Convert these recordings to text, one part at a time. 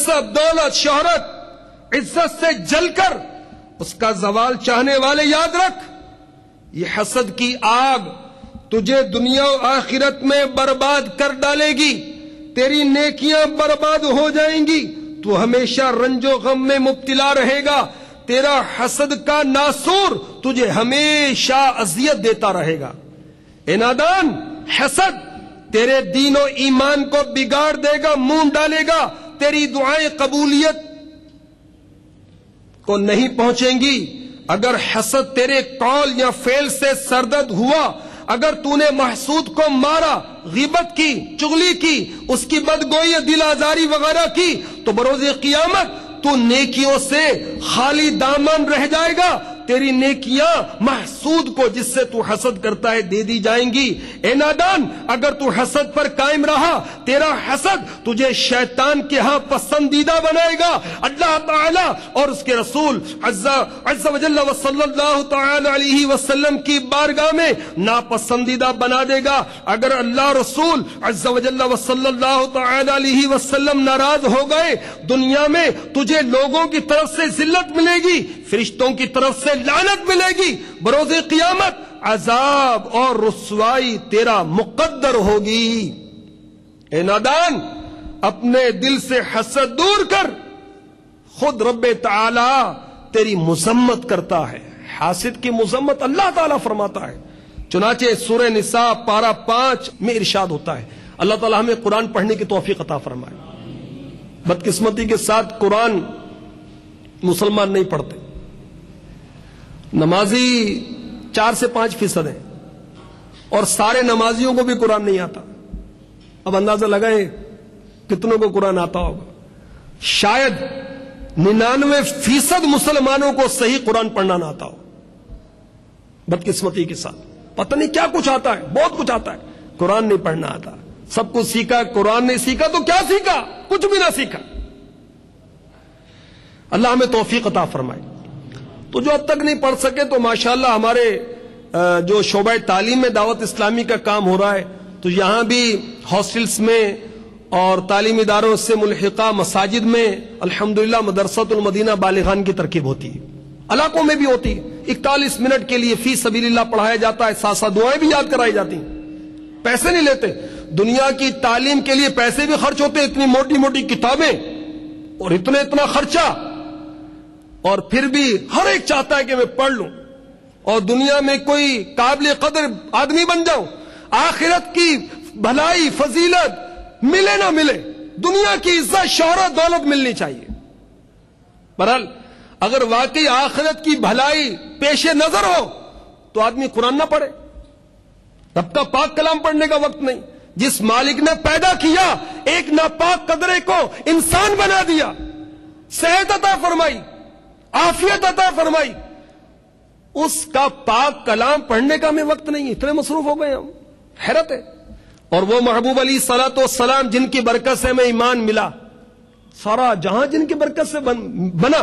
منصب، دولت، شہرت، عزت سے جل کر اس کا زوال چاہنے والے یاد رکھ، یہ حسد کی آگ تجھے دنیا و آخرت میں برباد کر ڈالے گی، تیری نیکیاں برباد ہو جائیں گی، تو ہمیشہ رنج و غم میں مبتلا رہے گا، تیرا حسد کا ناسور تجھے ہمیشہ اذیت دیتا رہے گا۔ اے نادان، حسد تیرے دین و ایمان کو بگاڑ دے گا، منہ ڈالے گا، تیری دعائیں قبولیت کو نہیں پہنچیں گی۔ اگر حسد تیرے قول یا فعل سے سرزد ہوا، اگر تو نے محسود کو مارا، غیبت کی، چغلی کی، اس کی بدگوئی، دل آزاری وغیرہ کی، تو بروز قیامت تو نیکیوں سے خالی دامن رہ جائے گا، تیری نیکیاں محسود کو جس سے تو حسد کرتا ہے دے دی جائیں گی۔ اے نادان، اگر تو حسد پر قائم رہا، تیرا حسد تجھے شیطان کے ہاں پسندیدہ بنائے گا، اللہ تعالی اور اس کے رسول عز و جل و صلی اللہ تعالی علیہ وسلم کی بارگاہ میں ناپسندیدہ بنا دے گا۔ اگر اللہ رسول عز و جل و صلی اللہ تعالی علیہ وسلم ناراض ہو گئے، دنیا میں تجھے لوگوں کی طرف سے ذلت ملے گی، فرشتوں کی طرف سے لعنت ملے گی، بروز قیامت عذاب اور رسوائی تیرا مقدر ہوگی۔ اے نادان، اپنے دل سے حسد دور کر، خود رب تعالی تیری مذمت کرتا ہے۔ حاسد کی مذمت اللہ تعالی فرماتا ہے، چنانچہ سورہ نساء پارہ 5 میں ارشاد ہوتا ہے۔ اللہ تعالی ہمیں قرآن پڑھنے کی توفیق عطا فرمائے۔ بدقسمتی کے ساتھ قرآن مسلمان نہیں پڑھتے، نمازی 4 سے 5% ہیں، اور سارے نمازیوں کو بھی قرآن نہیں آتا۔ اب اندازہ لگائیں کتنوں کو قرآن آتا ہوگا۔ شاید 99% مسلمانوں کو صحیح قرآن پڑھنا نہ آتا ہو۔ بدقسمتی کے ساتھ پتہ نہیں کیا کچھ آتا ہے، بہت کچھ آتا ہے، قرآن نہیں پڑھنا آتا۔ سب کچھ سیکھا، قرآن نہیں سیکھا تو کیا سیکھا؟ کچھ بھی نہ سیکھا۔ اللہ ہمیں توفیق عطا فرمائے۔ تو جو اب تک نہیں پڑھ سکے تو ماشاءاللہ ہمارے جو شعبہ تعلیم میں دعوت اسلامی کا کام ہو رہا ہے، تو یہاں بھی ہاسٹلز میں اور تعلیمی اداروں سے ملحقہ مساجد میں الحمدللہ مدرسۃ المدینہ بالغان کی ترکیب ہوتی ہے، علاقوں میں بھی ہوتی ہے۔ 41 منٹ کے لیے فی سبیل اللہ پڑھایا جاتا ہے، ساتھ ساتھ دعائیں بھی یاد کرائی جاتی ہیں، پیسے نہیں لیتے۔ دنیا کی تعلیم کے لیے پیسے بھی خرچ ہوتے، اتنی موٹی موٹی کتابیں اور اتنا خرچہ، اور پھر بھی ہر ایک چاہتا ہے کہ میں پڑھ لوں اور دنیا میں کوئی قابل قدر آدمی بن جاؤں، آخرت کی بھلائی فضیلت ملے نہ ملے، دنیا کی عزت شہرت دولت ملنی چاہیے۔ بہرحال اگر واقعی آخرت کی بھلائی پیش نظر ہو تو آدمی قرآن نہ پڑھے، رب کا پاک کلام پڑھنے کا وقت نہیں۔ جس مالک نے پیدا کیا، ایک ناپاک قدرے کو انسان بنا دیا، صحت عطا فرمائی، عافیت عطا فرمائی، اس کا پاک کلام پڑھنے کا ہمیں وقت نہیں، اتنے مصروف ہو گئے ہم، حیرت ہے۔ اور وہ محبوب علیہ الصلوۃ والسلام جن کی برکت سے ہمیں ایمان ملا، سارا جہاں جن کی برکت سے بنا،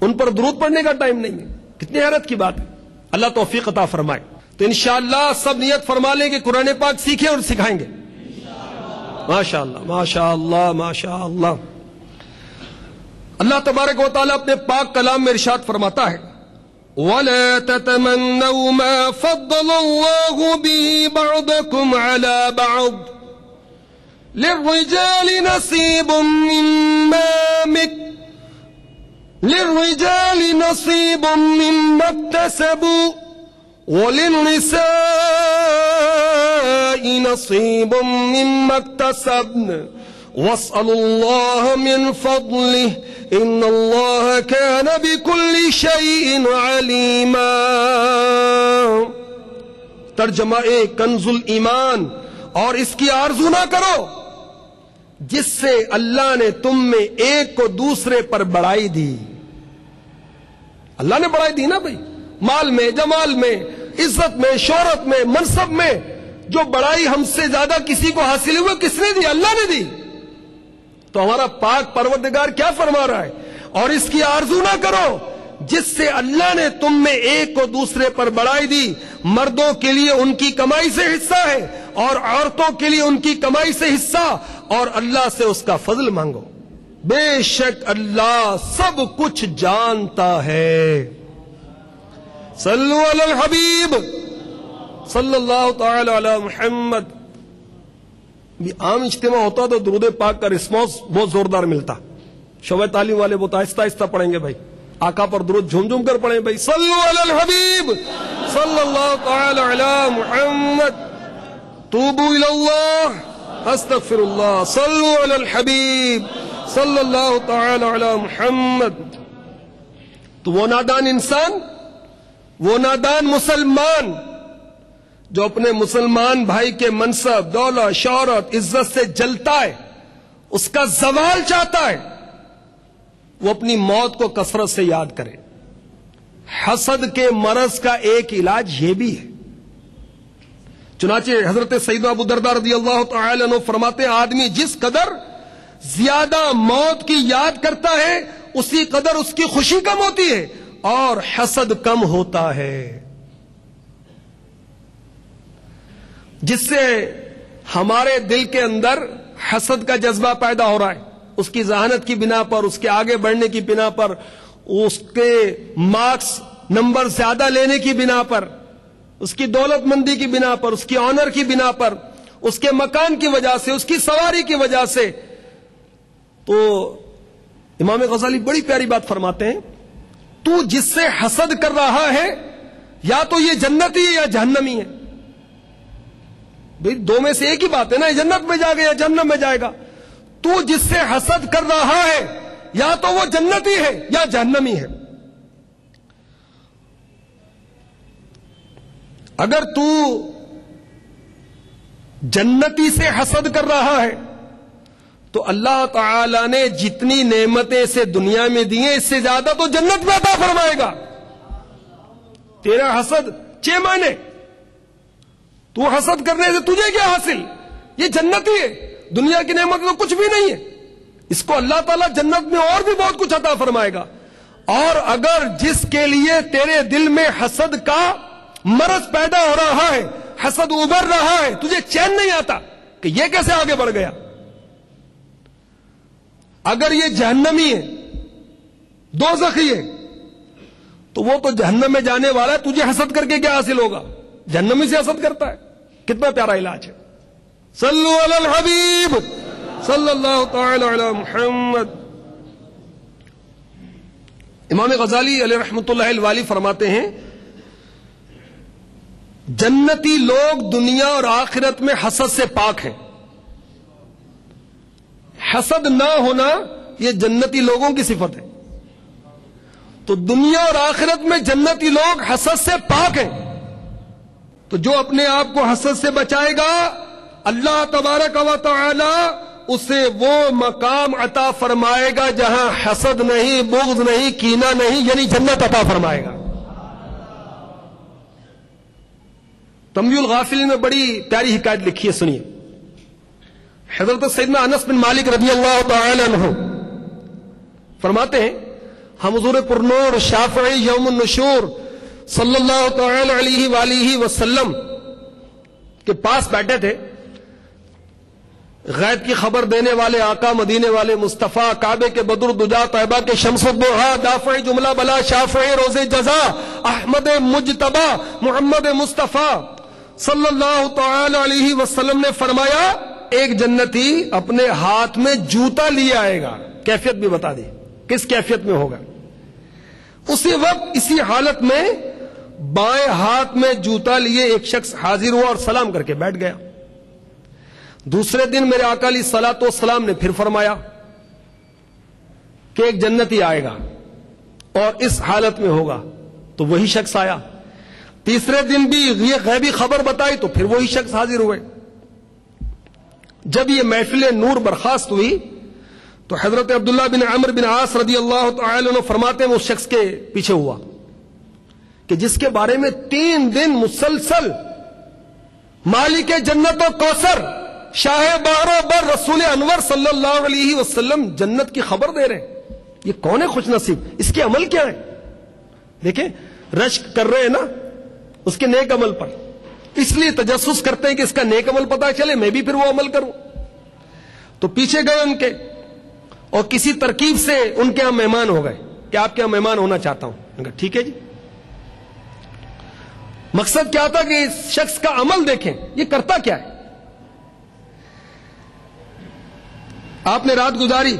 ان پر درود پڑھنے کا ٹائم نہیں ہے، کتنی حیرت کی بات ہے۔ اللہ توفیق عطا فرمائے۔ تو انشاءاللہ سب نیت فرما لیں کہ قرآن پاک سیکھیں اور سکھائیں گے، ماشاءاللہ ماشاءاللہ ماشاءاللہ۔ اللہ تبارک و تعالیٰ اپنے پاک کلام میں ارشاد فرماتا ہے، وَلَا تَتَمَنَّوْا مَا فَضَّلَ اللَّهُ بِهِ بَعْضَكُمْ عَلَى بَعْضٍ لِلرِّجَالِ نَصِيبٌ مِّمَّا اكْتَسَبُوا وَلِلنِّسَاءِ نَصِيبٌ مِّمَّا اكْتَسَبْنَ وَاسْأَلُوا اللَّهَ مِن فَضْلِهِ إِنَّ اللَّهَ كَانَ بِكُلِّ شَيْءٍ عَلِيمًا۔ ترجمہ کنز الایمان، اور اس کی آرزو نہ کرو جس سے اللہ نے تم میں ایک کو دوسرے پر بڑائی دی۔ اللہ نے بڑائی دی نا بھائی، مال میں، جمال میں، عزت میں، شہرت میں، منصب میں، جو بڑائی ہم سے زیادہ کسی کو حاصل ہوئی کس نے دی؟ اللہ نے دی۔ تو ہمارا پاک پروردگار کیا فرما رہا ہے؟ اور اس کی آرزو نہ کرو جس سے اللہ نے تم میں ایک کو دوسرے پر بڑائی دی۔ مردوں کے لیے ان کی کمائی سے حصہ ہے اور عورتوں کے لیے ان کی کمائی سے حصہ، اور اللہ سے اس کا فضل مانگو. بے شک اللہ سب کچھ جانتا ہے. صلو علی الحبیب صلی اللہ تعالی علی محمد. عام اجتماع ہوتا تو درود پاک کا رسپانس بہت زوردار ملتا. شعبہ تعلیم والے بہت آہستہ آہستہ پڑھیں گے بھائی. آقا پر درود جھوم جھوم کر پڑھیں بھائی. صلو علی الحبیب صلی اللہ تعالی علی محمد. توبوا الی اللہ استغفر اللہ. صلو علی الحبیب صلی اللہ تعالی علی محمد. تو وہ نادان انسان، وہ نادان مسلمان جو اپنے مسلمان بھائی کے منصب، دولت، شہرت، عزت سے جلتا ہے، اس کا زوال چاہتا ہے، وہ اپنی موت کو کثرت سے یاد کرے. حسد کے مرض کا ایک علاج یہ بھی ہے. چنانچہ حضرت سیدنا ابو درداء رضی اللہ تعالی عنہ فرماتے ہیں آدمی جس قدر زیادہ موت کی یاد کرتا ہے اسی قدر اس کی خوشی کم ہوتی ہے اور حسد کم ہوتا ہے. جس سے ہمارے دل کے اندر حسد کا جذبہ پیدا ہو رہا ہے، اس کی ذہانت کی بنا پر، اس کے آگے بڑھنے کی بنا پر، اس کے مارکس نمبر زیادہ لینے کی بنا پر، اس کی دولت مندی کی بنا پر، اس کی آنر کی بنا پر، اس کے مکان کی وجہ سے، اس کی سواری کی وجہ سے. تو امام غزالی بڑی پیاری بات فرماتے ہیں، تو جس سے حسد کر رہا ہے یا تو یہ جنتی ہے یا جہنمی ہے. بھئی دو میں سے ایک ہی بات ہے نا، جنت میں جائے گا یا جہنم میں جائے گا. تو جس سے حسد کر رہا ہے یا تو وہ جنتی ہے یا جہنمی ہے. اگر تو جنتی سے حسد کر رہا ہے تو اللہ تعالی نے جتنی نعمتیں اسے دنیا میں دی ہیں اس سے زیادہ تو جنت میں عطا فرمائے گا. تیرا حسد 6 معنی، تو حسد کرنے سے تجھے کیا حاصل؟ یہ جنتی ہے، دنیا کی نعمت تو کچھ بھی نہیں ہے. اس کو اللہ تعالیٰ جنت میں اور بھی بہت کچھ عطا فرمائے گا. اور اگر جس کے لیے تیرے دل میں حسد کا مرض پیدا ہو رہا ہے، حسد ابھر رہا ہے، تجھے چین نہیں آتا کہ یہ کیسے آگے بڑھ گیا، اگر یہ جہنمی ہے، دوزخی ہے، تو وہ تو جہنم میں جانے والا ہے. تجھے حسد کر کے کیا حاصل ہوگا؟ جہنمی سے حسد کرتا ہے. کتنا پیارا علاج ہے. صلو علی الحبیب صلی اللہ تعالی علی محمد. امام غزالی علیہ رحمۃ اللہ الوالی فرماتے ہیں جنتی لوگ دنیا اور آخرت میں حسد سے پاک ہیں. حسد نہ ہونا یہ جنتی لوگوں کی صفت ہے. تو دنیا اور آخرت میں جنتی لوگ حسد سے پاک ہیں. تو جو اپنے آپ کو حسد سے بچائے گا اللہ تبارک و تعالی اسے وہ مقام عطا فرمائے گا جہاں حسد نہیں، بغض نہیں، کینہ نہیں، یعنی جنت عطا فرمائے گا. تنبیہ الغافلین میں بڑی پیاری حکایت لکھی ہے، سنیے. حضرت سیدنا انس بن مالک رضی اللہ تعالی عنہ فرماتے ہیں ہم حضور پرنور شافعی یوم النشور صلی اللہ تعالی علیہ وآلہ وسلم کے پاس بیٹھے تھے. غیب کی خبر دینے والے آقا، مدینے والے مصطفیٰ، کعبے کے بدر دجا، طیبہ کے شمس الضحیٰ، دافع جملہ بلا، شافع روز جزا، احمد مجتبی، محمد مصطفیٰ صلی اللہ تعالی علیہ وسلم نے فرمایا ایک جنتی اپنے ہاتھ میں جوتا لیے آئے گا. کیفیت بھی بتا دی کس کیفیت میں ہوگا. اسی وقت اسی حالت میں بائیں ہاتھ میں جوتا لیے ایک شخص حاضر ہوا اور سلام کر کے بیٹھ گیا. دوسرے دن میرے آقا علیہ الصلوۃ والسلام نے پھر فرمایا کہ ایک جنتی آئے گا اور اس حالت میں ہوگا، تو وہی شخص آیا. تیسرے دن بھی یہ غیبی خبر بتائی تو پھر وہی شخص حاضر ہوئے. جب یہ محفل نور برخاست ہوئی تو حضرت عبداللہ بن عمرو بن عاص رضی اللہ تعالی عنہ فرماتے ہیں اس شخص کے پیچھے ہوا کہ جس کے بارے میں 3 دن مسلسل مالک جنت و کوثر شاہ بحر و بر رسول انور صلی اللہ علیہ وسلم جنت کی خبر دے رہے ہیں. یہ کون ہے خوش نصیب؟ اس کے عمل کیا ہے؟ دیکھیں رشک کر رہے ہیں نا اس کے نیک عمل پر، اس لیے تجسس کرتے ہیں کہ اس کا نیک عمل پتا چلے، میں بھی پھر وہ عمل کروں. تو پیچھے گئے ان کے اور کسی ترکیب سے ان کے یہاں مہمان ہو گئے کہ آپ کے یہاں مہمان ہونا چاہتا ہوں. ٹھیک ہے جی. مقصد کیا تھا کہ اس شخص کا عمل دیکھیں یہ کرتا کیا ہے. آپ نے رات گزاری,